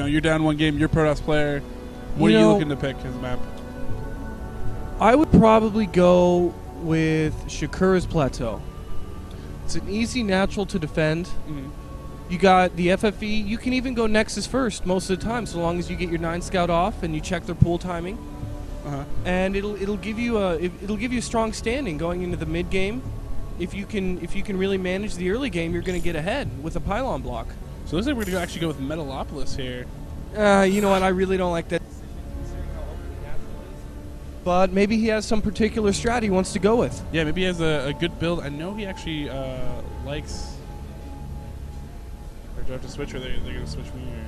you're down one game, you're Protoss player. What are you looking to pick as a map? I would probably go with Shakura's Plateau. It's an easy natural to defend. You got the FFE. You can even go Nexus first most of the time, so long as you get your 9 scout off and you check their pool timing. And it'll give you a strong standing going into the mid game. If you can really manage the early game, you're going to get ahead with a pylon block. So it looks like we're going to actually go with Metalopolis here. You know what? I really don't like that. But maybe he has some particular strat he wants to go with. Yeah, maybe he has a good build. I know he actually likes. Or do I have to switch, or they're going to switch me? Or?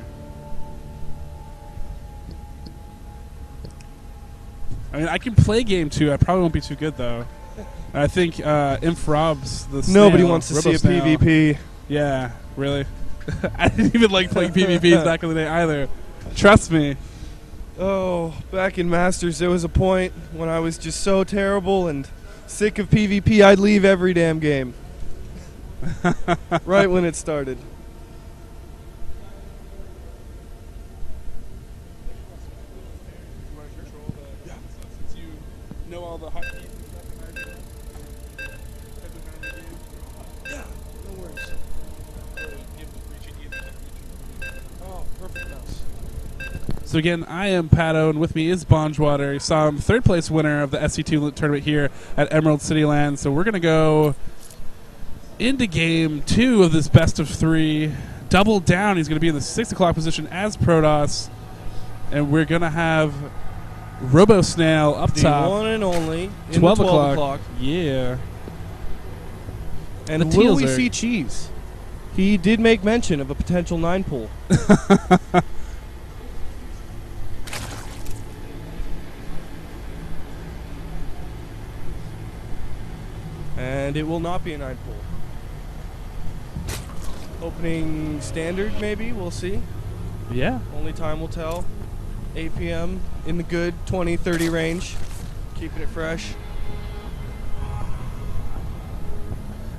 I mean, I can play game 2. I probably won't be too good though. I think Infrob's the Nobody snail, wants to see a RoboSnail. PvP. Yeah, really. I didn't even like playing PvPs back in the day either. Trust me. Oh, back in Masters, there was a point when I was just so terrible and sick of PvP, I'd leave every damn game. Right when it started. Since you know all the hotkeys. Yeah, no worries. Oh, perfect mouse. So again, I am Pato, and with me is Bongewater. So I'm third place winner of the SC2 tournament here at Emerald City Land. So we're going to go into game 2 of this best of 3. Double down. He's going to be in the 6 o'clock position as Protoss. And we're going to have RoboSnail up The top. one and only. In 12 the 12 o'clock. Yeah. And The will we teals are- see Cheese? He did make mention of a potential 9 pull. And it will not be a 9 pull. Opening standard, maybe. We'll see. Yeah. Only time will tell. 8 p.m. in the good 20-30 range. Keeping it fresh.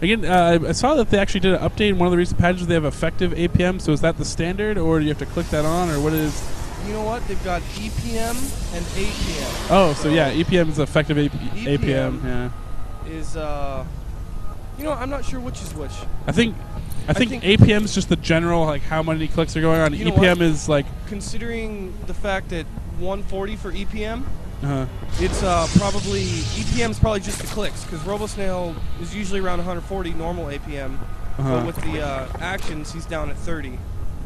Again, I saw that they actually did an update in one of the recent patches. They have effective 8 p.m. So is that the standard, or do you have to click that on, or what is? You know what? They've got EPM and 8 p.m. Oh, so yeah, EPM is effective 8 p.m. Yeah. Is you know, I'm not sure which is which. I think 8 p.m. is just the general, like how many clicks are going on. You know EPM what? is like Considering the fact that 140 for EPM, uh-huh. it's probably EPM is probably just the clicks, because RoboSnail is usually around 140 normal APM, but with the actions he's down at 30.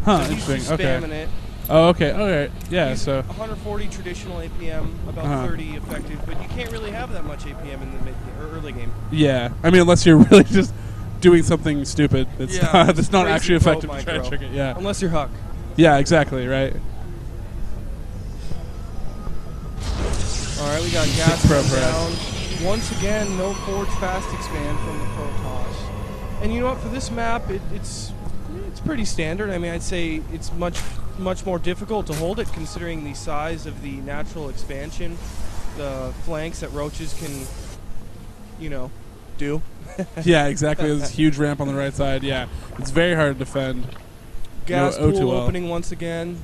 Huh, So he's just interesting. spamming Okay. it. Oh, okay. All right. Yeah. He's So 140 traditional APM, about 30 effective, but you can't really have that much APM in the mid or early game. yeah. I mean, unless you're really just doing something stupid that's Yeah, that's not crazy actually pro effective to try to micro. trick it. Yeah. Unless you're Huck. Yeah. Exactly. Right. All right, we got gas Pro down. Once again, no Forge Fast Expand from the Protoss. And you know what? For this map, it's pretty standard. I mean, I'd say it's much more difficult to hold it, considering the size of the natural expansion, the flanks that roaches can, do. Yeah. Exactly. There's a huge ramp on the right side. Yeah. It's very hard to defend. Gas No, pool O2L. opening once again.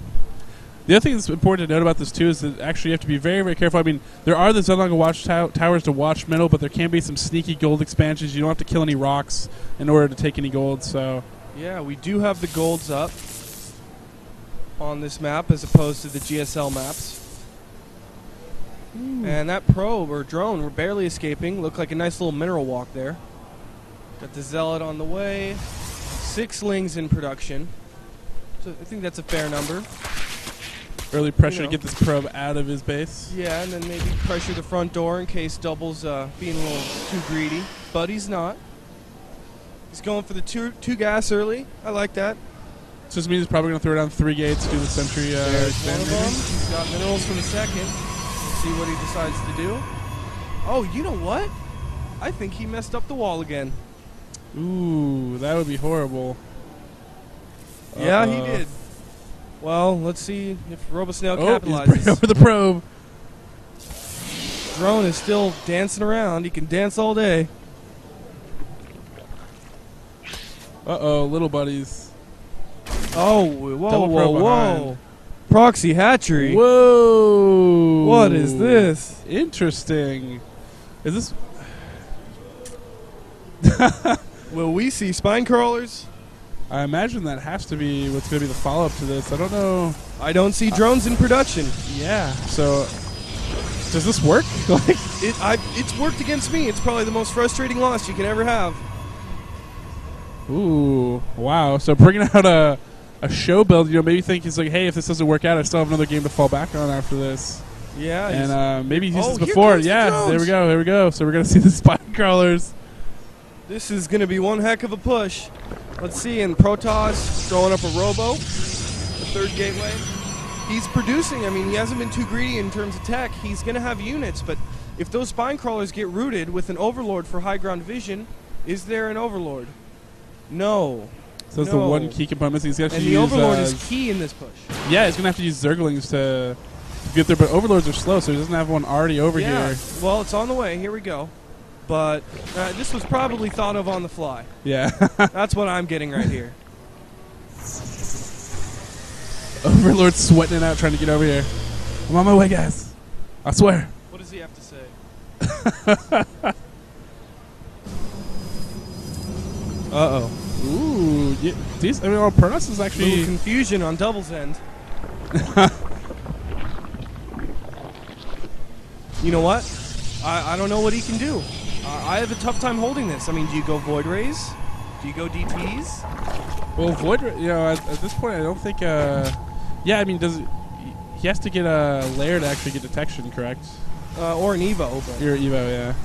The other thing that's important to note about this, too, is that actually you have to be very, very careful. I mean, there are the Zedlong watch towers to watch middle, but there can be some sneaky gold expansions. You don't have to kill any rocks in order to take any gold, so... Yeah, we do have the golds up on this map as opposed to the GSL maps. And that probe or drone, we're barely escaping. Looked like a nice little mineral walk there. Got the Zealot on the way. 6 lings in production. So I think that's a fair number. Early pressure to get this probe out of his base. Yeah, and then maybe pressure the front door in case Double's being a little too greedy. But he's not. He's going for the two gas early. I like that. So this means he's probably going to throw down 3 gates, do the sentry There's one expand of maybe. them. He's got minerals for the second. We'll see what he decides to do. Oh, you know what? I think he messed up the wall again. Ooh, that would be horrible. Yeah, he did. Well, let's see if RoboSnail Oh, he's bringing capitalizes. over the probe. Drone is still dancing around. He can dance all day. Uh-oh, little buddies. Oh, whoa, Double whoa, probe whoa. behind. Proxy hatchery. Whoa! What is this? Interesting. Is this? Will we see spine crawlers? I imagine that has to be what's going to be the follow-up to this. I don't know. I don't see drones in production. Yeah. So, does this work? Like, it's worked against me. It's probably the most frustrating loss you can ever have. ooh, wow. So bringing out a show build, you know, maybe think he's like, hey, if this doesn't work out, I still have another game to fall back on after this. Yeah. And maybe he's used Oh, this before. here comes the Yeah. drones. There we go. So we're going to see the spine crawlers. This is going to be one heck of a push. Let's see, and Protoss throwing up a Robo, the third gateway. He's producing. I mean, he hasn't been too greedy in terms of tech. He's going to have units, but if those spine crawlers get rooted with an Overlord for high ground vision, is there an Overlord? No. So that's the one key component. He's going to And use the Overlord is key in this push. Yeah, he's going to have to use Zerglings to get there, but Overlords are slow, so he doesn't have one already over here. Well, it's on the way. Here we go. But this was probably thought of on the fly. Yeah. That's what I'm getting right here. Overlord sweating it out trying to get over here. I'm on my way, guys. I swear. What does he have to say? Uh-oh. Ooh. Yeah, I mean, well, Protoss is actually... Little confusion on Double's end. You know what? I don't know what he can do. I have a tough time holding this. I mean, do you go Void Rays? Do you go DTs? Well, Void, you know, at this point, I don't think... yeah, I mean, he has to get a lair to actually get detection, correct? Or an Evo. But Your Evo, yeah.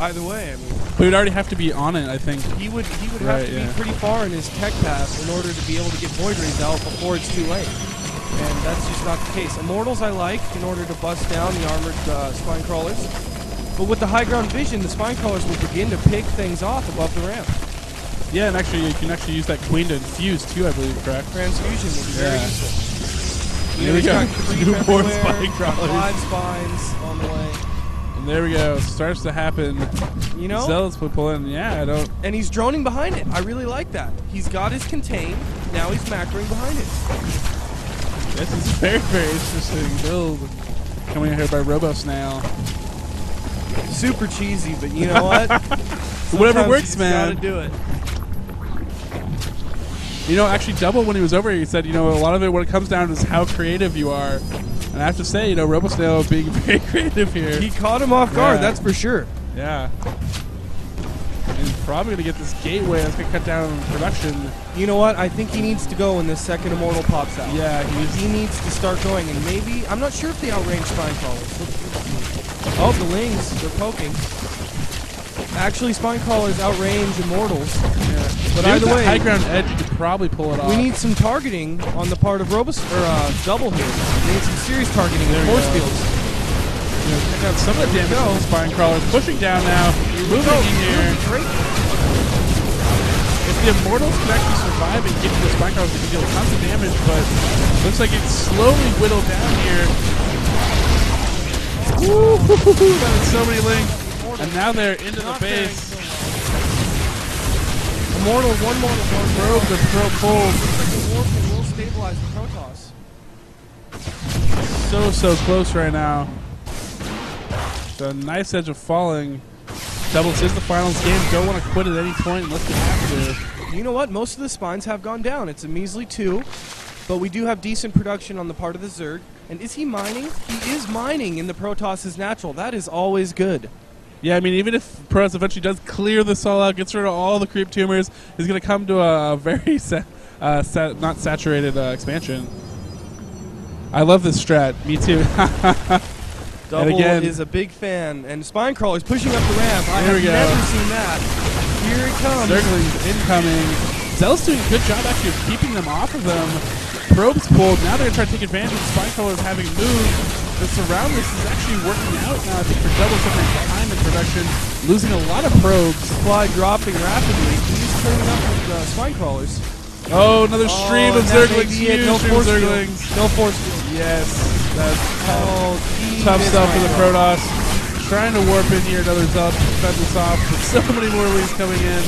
either way, I mean... But he'd already have to be on it, I think. He would Right, have to yeah. be pretty far in his tech path in order to be able to get Void Rays out before it's too late. And that's just not the case. Immortals I like in order to bust down the armored spine crawlers. But with the high ground vision, the spine crawlers will begin to pick things off above the ramp. Yeah, and actually, you can actually use that queen to infuse, too, I believe, correct? Transfusion will be very useful. There we go. Two more spine Got crawlers. 5 spines on the way. And there we go. Starts to happen. You know? Zealots will pull in. Yeah, I don't... And he's droning behind it. I really like that. He's got his contain. Now he's macroing behind it. This is a very, very interesting build. Coming in here by robosnail. Super cheesy, but you know what? Whatever Sometimes works, you man. Gotta do it. You know, actually, Double, when he was over here, he said, you know, a lot of it, when it comes down to is how creative you are. And I have to say, you know, robosnail being very creative here. He caught him off guard, Yeah. that's for sure. Yeah. And he's probably going to get this gateway that's going to cut down on production. You know what? I think he needs to go when this second Immortal pops out. Yeah, He needs to start going, and maybe... I'm not sure if they outrange Spine Crawlers. Oh, the Lings, they're poking. Actually, Spine Crawlers outrange Immortals. Yeah. But Maybe either with way... high ground edge, you could probably pull it off. We need some targeting on the part of Double here. We need some serious targeting with force fields. You know, check out some of the damage on the spine crawlers. Pushing down now. Moving in here. Great. If the Immortals can actually survive and get to the spine crawlers, they can deal tons of damage, but looks like it's slowly whittled down here. Woo! That is so many links. And now they're into the base. Immortal, one mortal, one Probes are pulled. Looks like the Warping will stabilize the Protoss. So close right now. The knife's edge of falling. Doubles is the finals game. Don't want to quit at any point unless you have to. You know what? Most of the spines have gone down. It's a measly 2, but we do have decent production on the part of the Zerg. And is he mining? He is mining in the Protoss's natural. That is always good. Yeah, I mean, even if Protoss eventually does clear this all out, gets rid of all the creep tumors, he's going to come to a very not saturated expansion. I love this strat. Me too. Double again, is a big fan. And Spine Crawler's pushing up the ramp. I Here we have go. never seen that. Here it comes. Zerglings incoming. Zeal's doing a good job actually of keeping them off of them. Probes pulled. Now they're going to try to take advantage of Spine Crawlers having moved. The surround list is actually working out now. I think for Double something behind in production, losing a lot of probes. Supply dropping rapidly. He's turning up with Spine Crawlers. Oh, another stream of that may Zerglings. be it. Huge No stream of force field. Zerglings. No force field. Yes, that's tough He stuff is for the right. Protoss. Trying to warp in here, another Zealot to defend this off, but so many more wings coming in.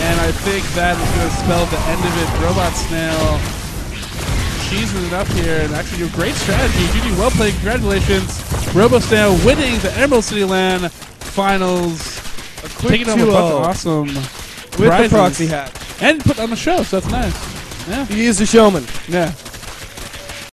And I think that is going to spell the end of it. Robot Snail cheesing it up here and actually do a great strategy. GG, well played. Congratulations. RobosNail winning the Emerald City LAN Finals. A quick Taking home a 2-0 bunch of awesome with prizes. the proxy hat. And put on the show, so that's nice. Yeah. He is a showman. Yeah.